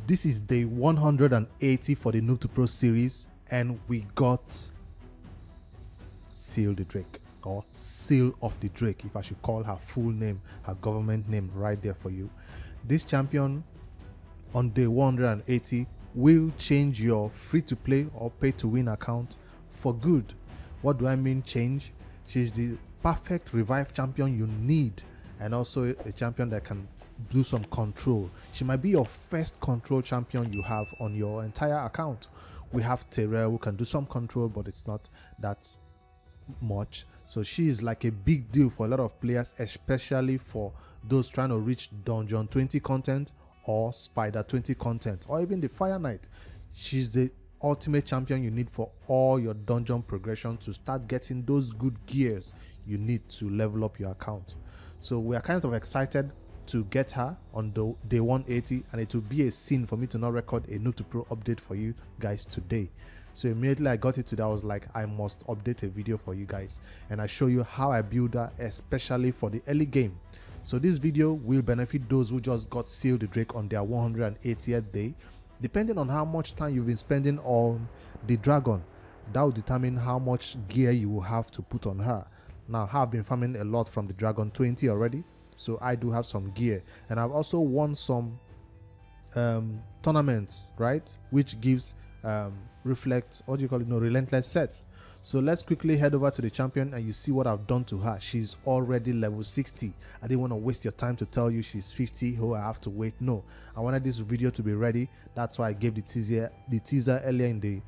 This is day 180 for the Noob to Pro series, and we got Scyl the Drake, or Scyl of the Drake, if I should call her full name, her government name right there for you. This champion on day 180 will change your free-to-play or pay-to-win account for good. What do I mean change? She's the perfect revive champion you need, and also a champion that can do some control. She might be your first control champion you have on your entire account. We have Terrell who can do some control, but it's not that much. So she is like a big deal for a lot of players, especially for those trying to reach Dungeon 20 content or Spider 20 content, or even the Fire Knight. She's the ultimate champion you need for all your dungeon progression to start getting those good gears you need to level up your account. So we are kind of excited to get her on the day 180, and it will be a sin for me to not record a Noob to Pro update for you guys today. So immediately I got it today, I was like, I must update a video for you guys, and I show you how I build her, especially for the early game. So this video will benefit those who just got Scyl the Drake on their 180th day. Depending on how much time you've been spending on the dragon, that will determine how much gear you will have to put on her. Now, I've been farming a lot from the dragon 20 already, so I do have some gear, and I've also won some tournaments, right, which gives relentless sets. So let's quickly head over to the champion and you see what I've done to her. She's already level 60. I didn't want to waste your time to tell you she's 50. Oh, I have to wait. No, I wanted this video to be ready. That's why I gave the teaser earlier in the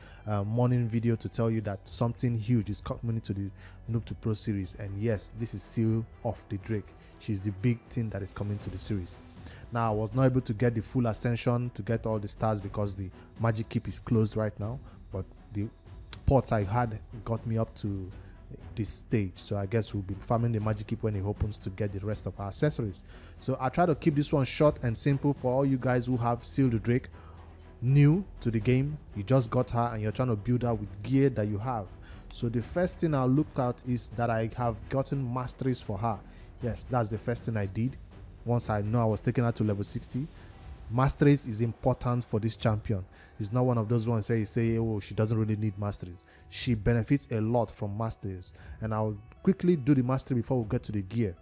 morning video to tell you that something huge is coming to the Noob to Pro series. And yes, this is Scyl of the Drake. She's the big thing that is coming to the series. Now, I was not able to get the full ascension to get all the stars because the magic keep is closed right now, but the pots I had got me up to this stage. So I guess we'll be farming the magic keep when it opens to get the rest of our accessories. So I try to keep this one short and simple for all you guys who have Scyl the Drake new to the game. You just got her and you're trying to build her with gear that you have. So the first thing I'll look at is that I have gotten masteries for her. Yes, that's the first thing I did. Once I know I was taking her to level 60, masteries is important for this champion. It's not one of those ones where you say, oh, she doesn't really need masteries. She benefits a lot from masteries, and I'll quickly do the mastery before we get to the gear.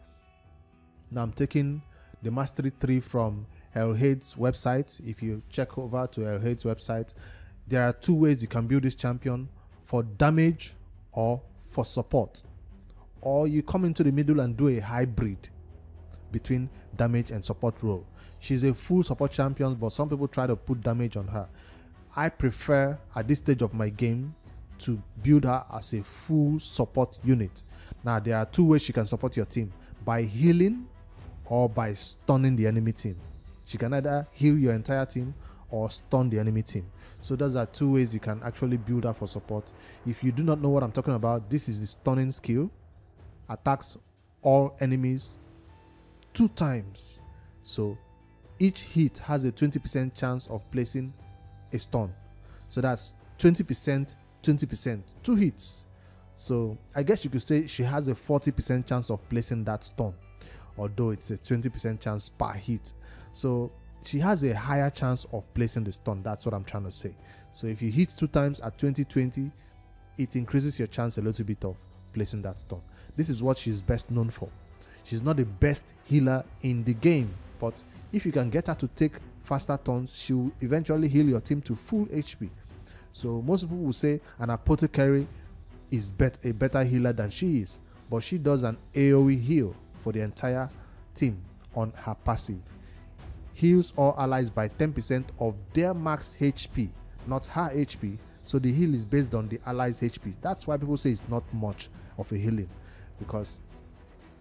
Now I'm taking the mastery 3 from Elhade's website. If you check over to Elhade's website, there are 2 ways you can build this champion: for damage or for support. Or you come into the middle and do a hybrid between damage and support role. She's a full support champion, but some people try to put damage on her. I prefer at this stage of my game to build her as a full support unit. Now there are 2 ways she can support your team: by healing or by stunning the enemy team. She can either heal your entire team or stun the enemy team. So those are 2 ways you can actually build her for support. If you do not know what I'm talking about, this is the stunning skill. Attacks all enemies 2 times. So each hit has a 20% chance of placing a stun. So that's 20%, 20%, 2 hits. So I guess you could say she has a 40% chance of placing that stun, although it's a 20% chance per hit. So she has a higher chance of placing the stun. That's what I'm trying to say. So if you hit 2 times at 20-20, it increases your chance a little bit of placing that stun. This is what she's best known for. She's not the best healer in the game, but if you can get her to take faster turns, she will eventually heal your team to full HP. So most people will say an apothecary is a better healer than she is, but she does an AoE heal for the entire team on her passive. Heals all allies by 10% of their max HP, not her HP. So the heal is based on the allies' HP. That's why people say it's not much of a healing, because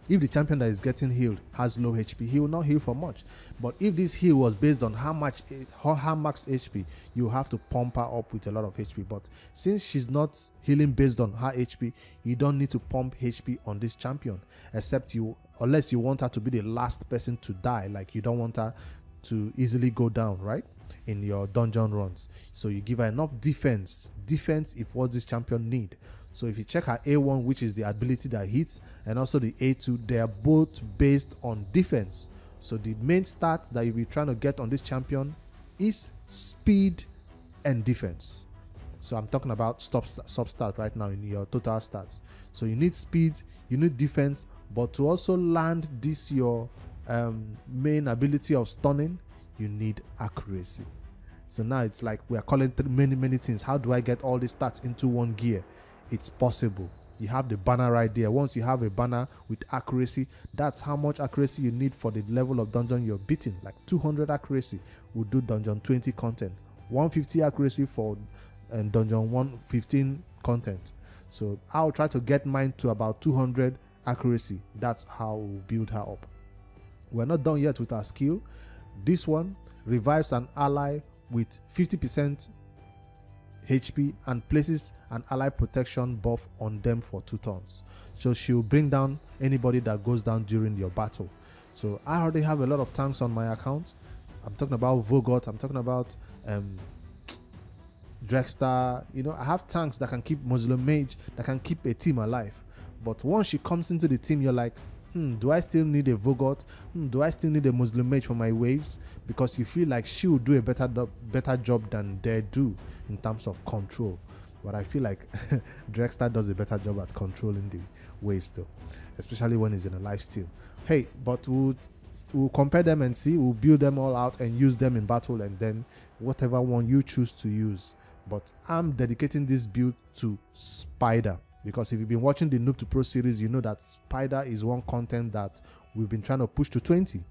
if the champion that is getting healed has low HP, he will not heal for much. But if this heal was based on her max HP, you have to pump her up with a lot of HP. But since she's not healing based on her HP, you don't need to pump HP on this champion, unless you want her to be the last person to die. Like, you don't want her to easily go down, right, in your dungeon runs. So you give her enough defense if what this champion need. So if you check her A1, which is the ability that hits, and also the A2, they are both based on defense. So the main stat that you'll be trying to get on this champion is speed and defense. So I'm talking about sub stat right now in your total stats. So you need speed, you need defense, but to also land this your main ability of stunning, you need accuracy. So now it's like we are calling many things. How do I get all these stats into one gear? It's possible. You have the banner right there. Once you have a banner with accuracy, that's how much accuracy you need for the level of dungeon you're beating. Like 200 accuracy will do dungeon 20 content, 150 accuracy for dungeon 115 content. So I'll try to get mine to about 200 accuracy. That's how we'll build her up. We're not done yet with our skill. This one revives an ally with 50% HP and places an ally protection buff on them for 2 turns. So she'll bring down anybody that goes down during your battle. So I already have a lot of tanks on my account. I'm talking about Vogot, I'm talking about Drexter. You know, I have tanks that can keep Muslim Mage, that can keep a team alive. But once she comes into the team, you're like, do I still need a Vogot? Do I still need a Muslim Mage for my waves? Because you feel like she will do a better job than they do in terms of control. But I feel like Drexter does a better job at controlling the waves though, especially when he's in a lifesteal. Hey, but we'll compare them and see. We'll build them all out and use them in battle, and then whatever one you choose to use. But I'm dedicating this build to Spider, because if you've been watching the Noob to Pro series, you know that Spider is one content that we've been trying to push to 20.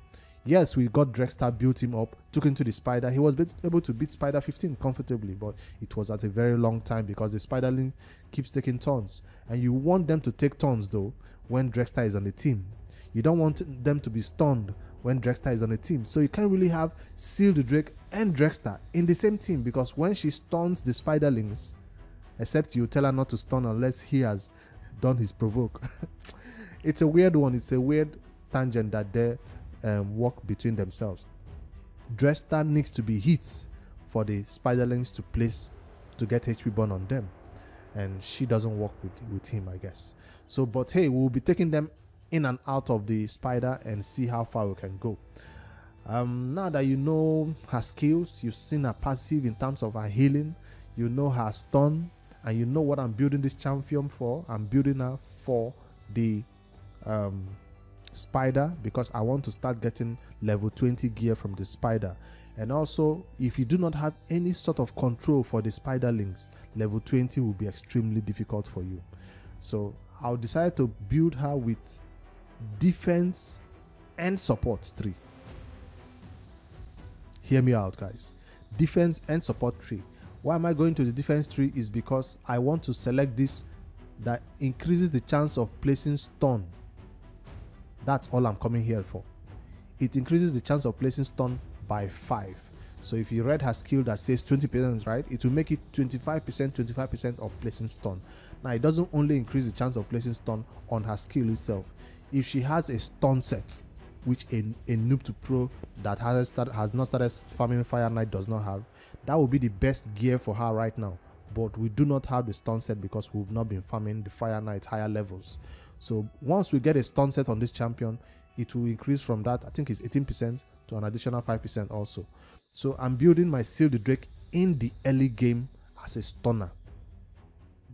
Yes, we got Drexter, built him up, took him to the Spider. He was able to beat Spider 15 comfortably, but it was at a very long time because the Spiderling keeps taking turns. And you want them to take turns though when Drexter is on the team. You don't want them to be stunned when Drexter is on the team. So you can't really have Scyl the Drake and Drexter in the same team, because when she stuns the Spiderlings, except you tell her not to stun unless he has done his provoke. It's a weird one. It's a weird tangent that they work between themselves. Drexter needs to be hit for the Spiderlings to place to get HP burn on them, and she doesn't work with him, I guess. So, but hey, we'll be taking them in and out of the Spider and see how far we can go. Now that you know her skills, you've seen her passive in terms of her healing, you know her stun, and you know what I'm building this champion for. I'm building her for the Spider, because I want to start getting level 20 gear from the Spider. And also, if you do not have any sort of control for the Spiderlings, level 20 will be extremely difficult for you. So I'll decide to build her with defense and support 3. Hear me out, guys. Defense and support 3. Why am I going to the defense 3 is because I want to select this that increases the chance of placing stun. That's all I'm coming here for. It increases the chance of placing stun by 5. So if you read her skill that says 20%, right, it will make it 25% of placing stun. Now it doesn't only increase the chance of placing stun on her skill itself. If she has a stun set, which a Noob to Pro that has not started farming Fire Knight does not have, that will be the best gear for her right now. But we do not have the stun set because we've not been farming the Fire Knight higher levels. So once we get a stun set on this champion, it will increase from that, I think it's 18% to an additional 5% also. So I'm building my Scyl the Drake in the early game as a stunner.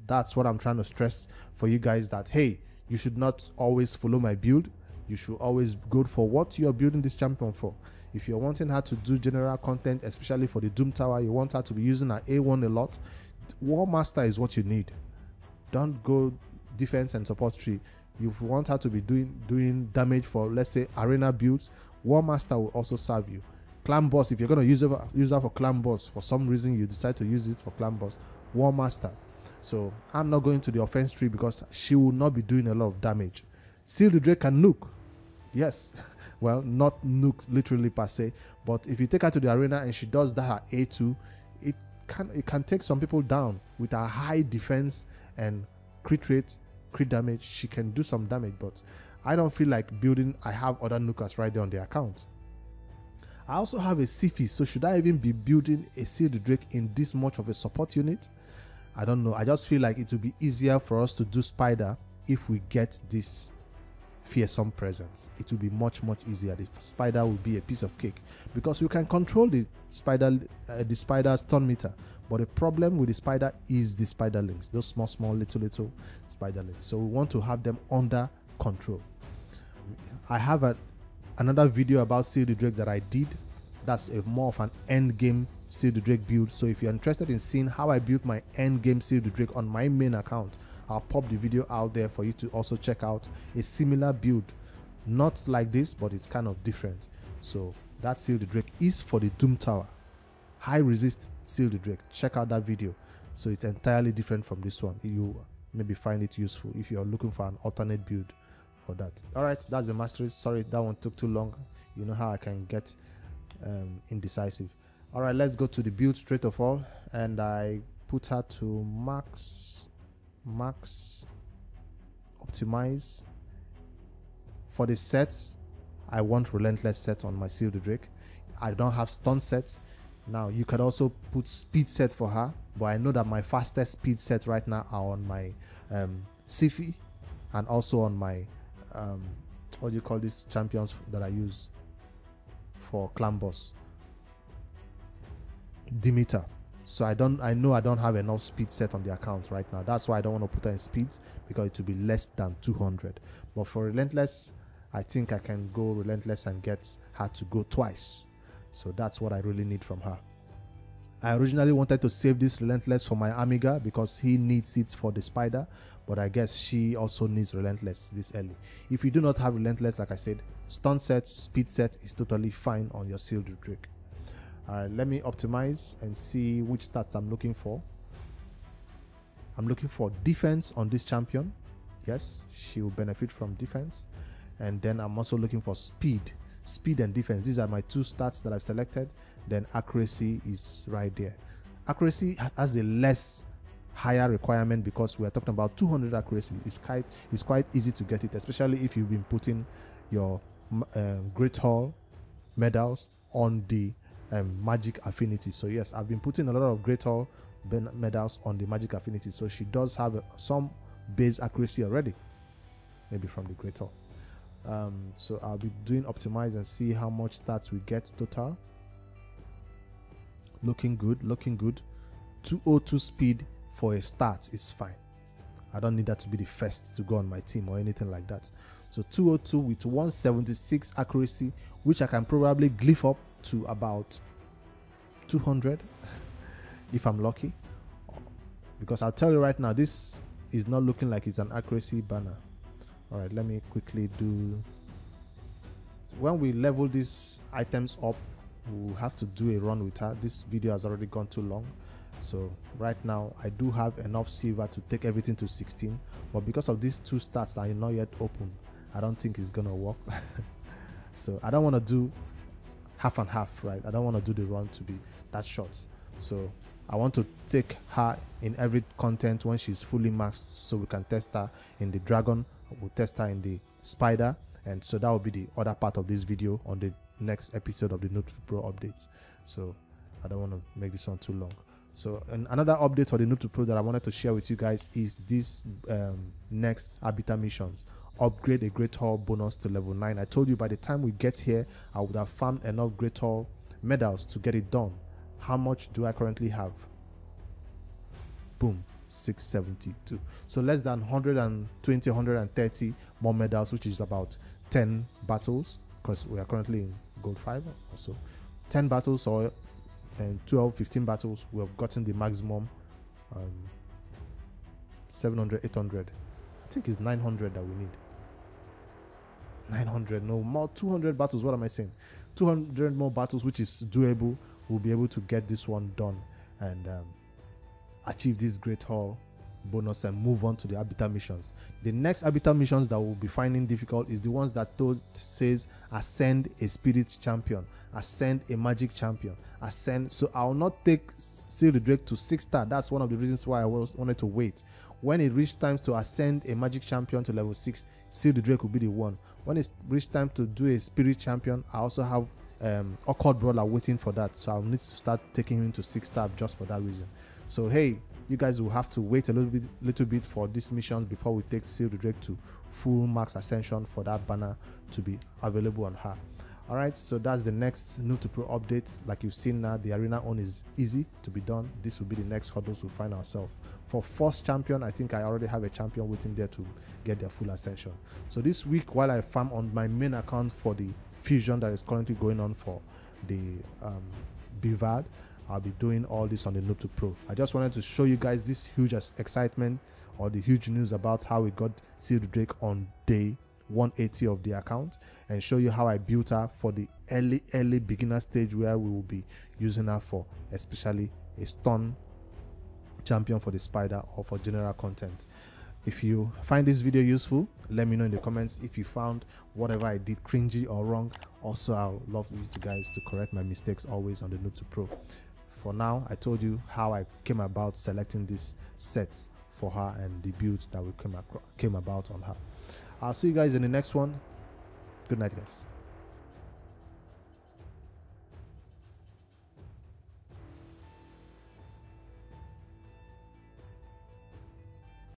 That's what I'm trying to stress for you guys, that hey, you should not always follow my build. You should always go for what you are building this champion for. If you're wanting her to do general content, especially for the Doom Tower, you want her to be using her A1 a lot, War Master is what you need. Don't go defense and support 3. You want her to be doing damage for, let's say, arena builds, War Master will also serve you. Clan Boss, if you're going to use that for Clan Boss, for some reason you decide to use it for Clan Boss, War Master. So I'm not going to the offense tree because she will not be doing a lot of damage. Scyl the Drake can nuke. Yes. Well, not nuke literally per se, but if you take her to the arena and she does that at A2, it can take some people down with a high defense and crit rate, crit damage. She can do some damage, but I don't feel like building. I have other nukers right there on the account. I also have a Siphi, so should I even be building a Scyl the Drake in this much of a support unit? I don't know. I just feel like it will be easier for us to do Spider if we get this fearsome presence. It will be much easier. The spider will be a piece of cake because you can control the spider's turn meter. But the problem with the spider is the spiderlings, those small little spiderlings. So we want to have them under control. I have another video about Scyl the Drake that I did. That's more of an end game Scyl the Drake build. So if you're interested in seeing how I built my end game Scyl the Drake on my main account, I'll pop the video out there for you to also check out a similar build. Not like this, but it's kind of different. So that Scyl the Drake is for the Doom Tower. High resist Scyl the Drake. Check out that video. So it's entirely different from this one. You maybe find it useful if you're looking for an alternate build for that. Alright, that's the mastery. Sorry, that one took too long. You know how I can get indecisive. Alright, let's go to the build straight of all. And I put her to max optimize. For the sets, I want relentless set on my Scyl the Drake. I don't have stun sets. Now you can also put speed set for her, but I know that my fastest speed sets right now are on my Siphi and also on my what do you call these champions that I use for clan boss, Demeter. So I know I don't have enough speed set on the account right now. That's why I don't want to put her in speed, because it will be less than 200. But for relentless, I think I can go relentless and get her to go twice. So that's what I really need from her. I originally wanted to save this relentless for my Amiga because he needs it for the spider, but I guess she also needs relentless this early. If you do not have relentless, like I said, stun set, speed set is totally fine on your Scyl the Drake. Alright, let me optimize and see which stats I'm looking for. I'm looking for defense on this champion. Yes, she will benefit from defense. And then I'm also looking for speed and defense. These are my two stats that I've selected. Then accuracy is right there. Accuracy has a less higher requirement because we are talking about 200 accuracy. It's quite easy to get it, especially if you've been putting your Great Hall medals on the magic affinity. So yes, I've been putting a lot of Great Hall medals on the magic affinity, so she does have some base accuracy already, maybe from the Great Hall. So I'll be doing optimize and see how much stats we get total. Looking good. 202 speed for a start is fine. I don't need that to be the first to go on my team or anything like that. So 202 with 176 accuracy, which I can probably glyph up to about 200 if I'm lucky, because I'll tell you right now, this is not looking like it's an accuracy banner. All right, let me quickly do. When we level these items up, we'll have to do a run with her. This video has already gone too long, so right now I do have enough silver to take everything to 16, but because of these two stats that are not yet open, I don't think it's gonna work. So I don't want to do half and half, right? I don't want to do the run to be that short. So I want to take her in every content when she's fully maxed, so we can test her in the dragon, we'll test her in the spider, and so that will be the other part of this video on the next episode of the Noob Pro update. So I don't want to make this one too long. So another update for the Noob Pro that I wanted to share with you guys is this next arbiter missions. Upgrade a Great Hall bonus to level 9. I told you by the time we get here, I would have farmed enough Great Hall medals to get it done. How much do I currently have? Boom, 672. So less than 120, 130 more medals, which is about 10 battles, because we are currently in gold 5 or so. 10 battles or 12, 15 battles, we have gotten the maximum 700, 800. I think it's 900 that we need. 900, no more, 200 battles. What am I saying? 200 more battles, which is doable. We'll be able to get this one done and achieve this Great Hall bonus and move on to the arbiter missions. The next arbiter missions that we'll be finding difficult is the ones that says ascend a spirit champion, ascend a magic champion, ascend. So I'll not take Scyl the Drake to 6-star. That's one of the reasons why I wanted to wait. When it reached time to ascend a magic champion to level 6, Scyl the Drake will be the one. When it's reached time to do a spirit champion, I also have Occult Brawler waiting for that. So I'll need to start taking him to 6-star just for that reason. So hey, You guys will have to wait a little bit for this mission before we take Scyl the Drake to full max ascension for that banner to be available on her. Alright, so that's the next new to pro update. Like you've seen now, the arena on is easy to be done. This will be the next hurdles we'll find ourselves. For first champion, I think I already have a champion waiting there to get their full ascension. So this week, while I farm on my main account for the fusion that is currently going on for the BVAD, I'll be doing all this on the Noob to Pro. I just wanted to show you guys this huge excitement or the huge news about how we got Scyl the Drake on day 180 of the account, and show you how I built her for the early beginner stage where we will be using her for especially a stun champion for the spider or for general content. If you find this video useful, let me know in the comments. If you found whatever I did cringy or wrong, also I'll love you guys to correct my mistakes always on the Noob to Pro. For now, I told you how I came about selecting this set for her and the builds that we came about on her. I'll see you guys in the next one. Good night, guys.